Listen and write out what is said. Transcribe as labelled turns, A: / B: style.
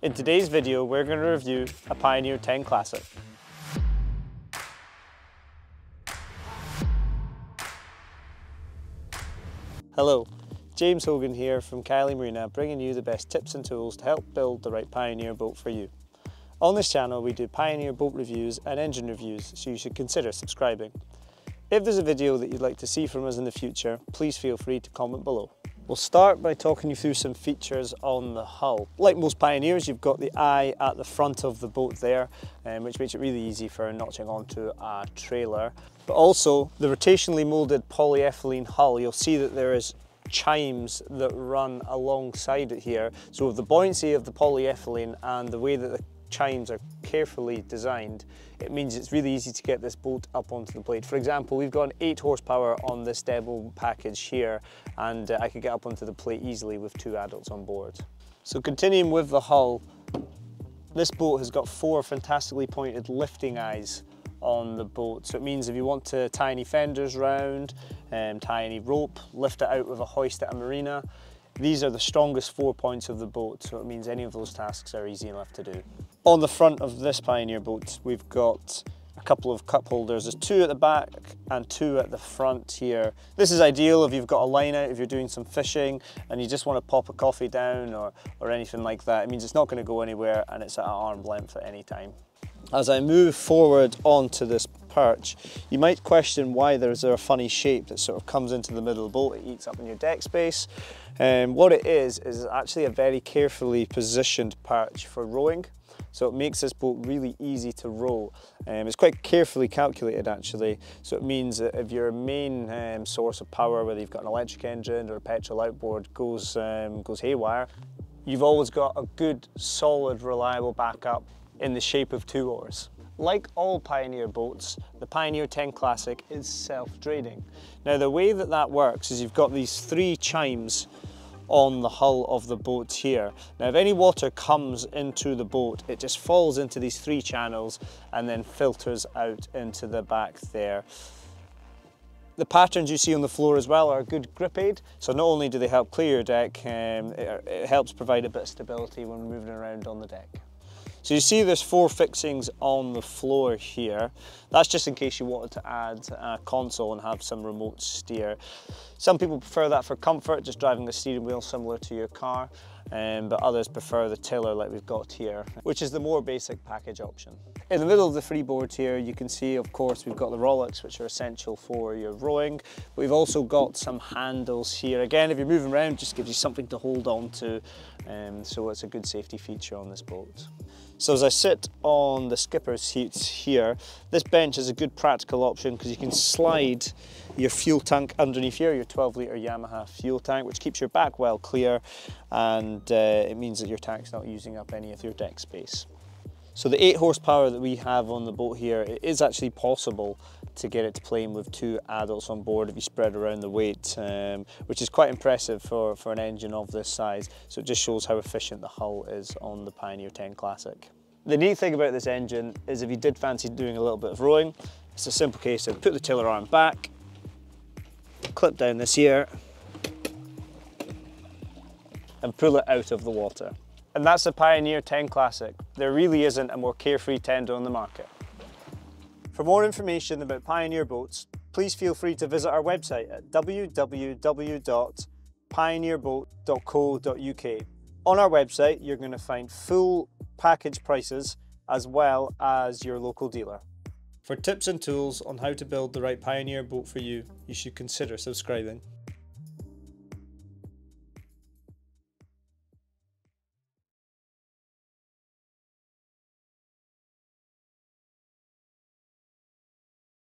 A: In today's video, we're going to review a Pioneer 10 Classic. Hello, James Hogan here from Caley Marina, bringing you the best tips and tools to help build the right Pioneer boat for you. On this channel, we do Pioneer boat reviews and engine reviews, so you should consider subscribing. If there's a video that you'd like to see from us in the future, please feel free to comment below. We'll start by talking you through some features on the hull. Like most Pioneers, you've got the eye at the front of the boat there, which makes it really easy for notching onto a trailer. But also, the rotationally moulded polyethylene hull, you'll see that there is chimes that run alongside it here. So with the buoyancy of the polyethylene and the way that the chimes are carefully designed, it means it's really easy to get this boat up onto the blade. For example, we've got an 8 horsepower on this demo package here, and I could get up onto the plate easily with 2 adults on board. So continuing with the hull, this boat has got 4 fantastically pointed lifting eyes on the boat. So it means if you want to tie any fenders round, tie any rope, lift it out with a hoist at a marina, these are the strongest 4 points of the boat, so it means any of those tasks are easy enough to do. On the front of this Pioneer boat, we've got a couple of cup holders. There's 2 at the back and 2 at the front here. This is ideal if you've got a line out, if you're doing some fishing and you just want to pop a coffee down or anything like that. It means it's not going to go anywhere and it's at arm's length at any time. As I move forward onto this perch, you might question why there's a funny shape that sort of comes into the middle of the boat. It eats up in your deck space. What it is actually a very carefully positioned perch for rowing. So it makes this boat really easy to row. It's quite carefully calculated actually. So it means that if your main source of power, whether you've got an electric engine or a petrol outboard, goes haywire, you've always got a good, solid, reliable backup in the shape of 2 oars. Like all Pioneer boats, the Pioneer 10 Classic is self-draining. Now the way that that works is you've got these 3 chimes on the hull of the boat here. Now if any water comes into the boat, it just falls into these 3 channels and then filters out into the back there. The patterns you see on the floor as well are a good grip aid, so not only do they help clear your deck, it helps provide a bit of stability when moving around on the deck. So you see there's 4 fixings on the floor here. That's just in case you wanted to add a console and have some remote steer. Some people prefer that for comfort, just driving the steering wheel similar to your car, but others prefer the tiller like we've got here, which is the more basic package option. In the middle of the freeboard here, you can see, of course, we've got the Rowlocks, which are essential for your rowing. But we've also got some handles here. Again, if you're moving around, it just gives you something to hold on to, so it's a good safety feature on this boat. So as I sit on the skipper's seats here, this bench is a good practical option because you can slide your fuel tank underneath here, your 12-litre Yamaha fuel tank, which keeps your back well clear, and it means that your tank's not using up any of your deck space. So the 8 horsepower that we have on the boat here, it is actually possible to get it to plane with 2 adults on board if you spread around the weight, which is quite impressive for an engine of this size. So it just shows how efficient the hull is on the Pioneer 10 Classic. The neat thing about this engine is if you did fancy doing a little bit of rowing, it's a simple case of put the tiller arm back, clip down this here, and pull it out of the water. And that's the Pioneer 10 Classic. There really isn't a more carefree tender on the market. For more information about Pioneer boats, please feel free to visit our website at www.pioneerboat.co.uk. On our website, you're going to find full package prices as well as your local dealer. For tips and tools on how to build the right Pioneer boat for you, you should consider subscribing.